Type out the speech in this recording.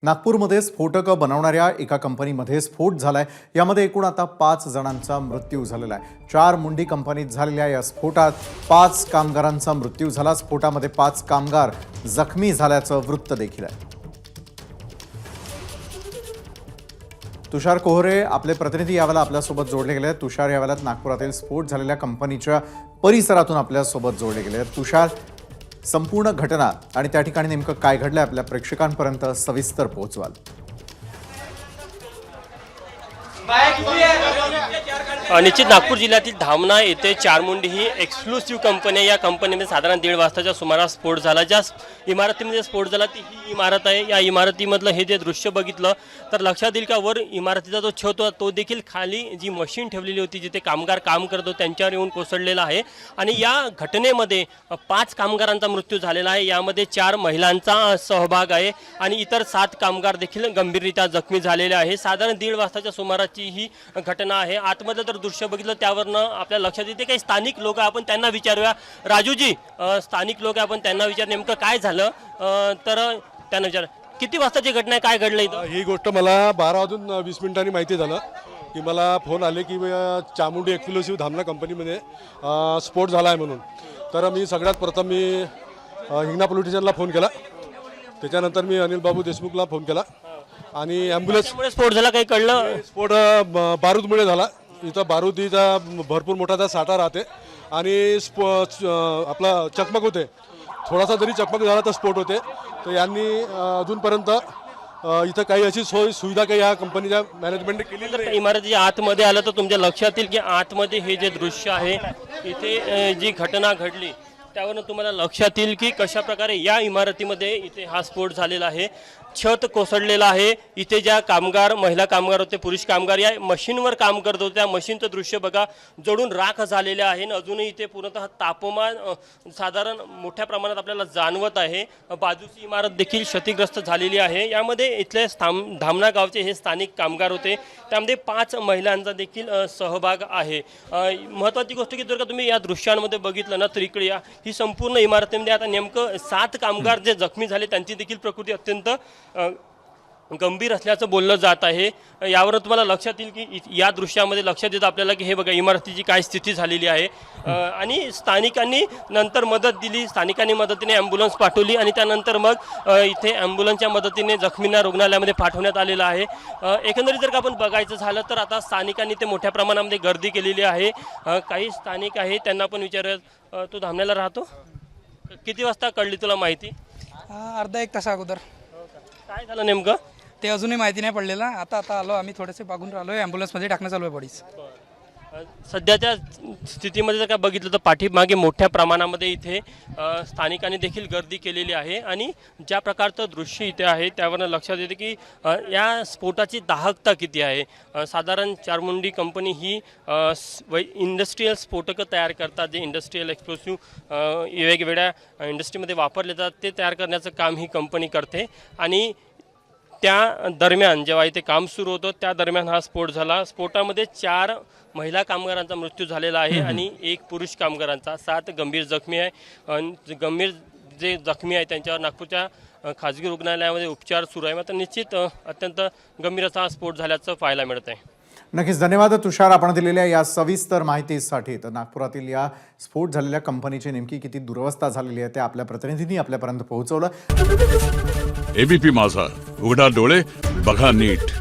नागपूरमध्ये स्फोटकं बनवणाऱ्या एका कंपनीमध्ये स्फोट झालाय। यामध्ये एकूण आता 5 जणांचा मृत्यू झालेला आहे। 4 मुंडी कंपनीत झालेल्या या स्फोटात 5 कामगारांचा मृत्यू झाला। स्फोटामध्ये 5 कामगार जखमी झाल्याचं वृत्त देखील आहे। तुषार कोहरे आपले प्रतिनिधी यावेळेला आपल्यासोबत जोडले गेले आहेत। तुषार यावेळेला नागपुरातील स्फोट झालेल्या कंपनीच्या परिसरातून आपल्यासोबत जोडले गेले आहेत। तुषार, संपूर्ण घटना आणि त्या ठिकाणी नेमकं काय घडलंय आपल्या प्रेक्षकांपर्यंत सविस्तर पोहोचवाल। निश्चित नागपूर जिल्ह्यातील धामणा येथे चारमुंडी ही एक्सक्लुसिव्ह कंपनी आहे। या कंपनीमध्ये साधारण 1:30 वाजताच्या सुमारास स्फोट झाला। ज्या इमारतीमध्ये स्फोट झाला ती ही इमारत आहे। या इमारतीमधलं हे जे दृश्य बघितलं तर लक्षात येईल का वर इमारतीचा जो छत होता तो देखील खाली जी मशीन ठेवलेली होती जिथे कामगार काम करतो त्यांच्यावर येऊन कोसळलेला आहे। आणि या घटनेमध्ये 5 कामगारांचा मृत्यू झालेला आहे। यामध्ये 4 महिलांचा सहभाग आहे आणि इतर 7 कामगार देखील गंभीररित्या जखमी झालेले आहे। साधारण 1:30 वाजताच्या सुमाराची ही घटना आहे। आतमध्ये तर दृश्य बघितलं त्यावरनं आपल्या लक्षात येते काही स्थानिक लोक आपण त्यांना विचारूया। राजूजी, स्थानिक लोक आपण त्यांना विचार नेमकं काय झालं तर त्यांना विचार किती वाजताची घटना आहे, काय घडलं इथं? ही गोष्ट मला 12:20 माहिती झालं की मला फोन आले की चामुंडी एक्सक्लुसिव्ह धामणा कंपनीमध्ये स्फोट झाला आहे म्हणून। तर मी सगळ्यात प्रथम हिंगणा पोलीस स्टेशनला फोन केला, त्याच्यानंतर मी अनिल बाबू देशमुखला फोन केला आणि ॲम्ब्युलन्समुळे स्फोट झाला काही कळलं? स्फोट बारूदमुळे झाला। इथं बारूदीचा भरपूर मोठा साठा राहते आणि आपला चकमक होते। थोडासा जरी चकमक झाला तर स्फोट होते। तर यांनी अजूनपर्यंत इथं काही अशी सोय सुविधा काही या कंपनीच्या मॅनेजमेंटने केली नाही। इमारतीच्या आतमध्ये आलं तर तुमच्या लक्षात येईल की आतमध्ये हे जे दृश्य आहे इथे जी घटना घडली त्यावरून तुम्हाला लक्षात येईल की कशा प्रकारे या इमारतीमध्ये इथे हा स्फोट झालेला आहे। छत कोसळलेला आहे। इथे ज्या कामगार, महिला कामगार होते, पुरुष कामगार या मशीनवर काम करत होते, त्या मशीनचं दृश्य बघा जळून राख झालेले आहे। अजूनही इथे पूर्णतः तापमान साधारण मोठ्या प्रमाणात आपल्याला जाणवत आहे। बाजूची इमारत देखील क्षतिग्रस्त झालेली आहे। यामध्ये इथले धामणा गावचे हे स्थानिक कामगार होते, त्यामध्ये 5 महिलांचा देखील सहभाग आहे। महत्त्वाची गोष्ट की जर का तुम्ही या दृश्यांमध्ये बघितलं ना तर इकडे या ही संपूर्ण इमारतीमध्ये आता नेमकं 7 कामगार जे जखमी झाले त्यांची देखील प्रकृती अत्यंत गंभीर असल्याचं बोललं जात आहे। यावर तुम्हाला लक्षात येईल की या दृश्यामध्ये लक्षात येतं आपल्याला की हे बघा इमारतीची काय स्थिती झालेली आहे। आणि स्थानिकांनी नंतर मदत दिली, स्थानिकांनी मदतीने ॲम्ब्युलन्स पाठवली आणि त्यानंतर मग इथे ॲम्ब्युलन्सच्या मदतीने जखमींना रुग्णालयामध्ये पाठवण्यात आलेलं आहे। एकंदरीत जर का आपण बघायचं झालं तर आता स्थानिकांनी ते मोठ्या प्रमाणामध्ये गर्दी केलेली आहे। काही स्थानिक आहे त्यांना पण विचारूया, तू धामण्याला राहतो, किती वाजता कळली तुला माहिती? अर्धा 1 तास अगोदर। काय झालं नेमकं ते अजूनही माहिती नाही पडलेलं। आता आलो आम्ही, थोडेसे बागून राहिलो, ॲम्ब्युलन्समध्ये टाकणं चालू आहे बॉडीज। सध्याच्या स्थितीमध्ये जर का बघितलं तर पाठीमागे मोठ्या प्रमाणामध्ये इथे स्थानिकांनी देखील गर्दी केलेली आहे। आणि ज्या प्रकारचं दृश्य इथे आहे त्यावरून लक्षात येते की या स्फोटाची दाहकता किती आहे। साधारण चारमुंडी कंपनी ही इंडस्ट्रीयल स्फोटकं तयार करतात, जे इंडस्ट्रीयल एक्सप्लोसिव्ह वेगवेगळ्या इंडस्ट्रीमध्ये वापरले जातात ते तयार करण्याचं काम ही कंपनी करते। आणि त्या दरम्यान जेव्हा इथे काम सुरू होतं त्या दरम्यान हा स्फोट झाला। स्फोटामध्ये 4 महिला कामगारांचा मृत्यू झालेला आहे आणि 1 पुरुष कामगारांचा, 7 गंभीर जखमी आहे। गंभीर जे जखमी आहे त्यांच्यावर नागपूरच्या खाजगी रुग्णालयामध्ये उपचार सुरू आहे। मात्र निश्चित अत्यंत गंभीर असा हा स्फोट झाल्याचं पाहायला मिळत आहे। नक्कीच धन्यवाद तुषार आपण दिलेल्या या सविस्तर माहितीसाठी। तर नागपुरातील या स्फोट झालेल्या कंपनीची नेमकी किती दुरवस्था झालेली आहे ते आपल्या प्रतिनिधींनी आपल्यापर्यंत पोहोचवलं। एबीपी माझा, उघडा डोळे बघा नीट।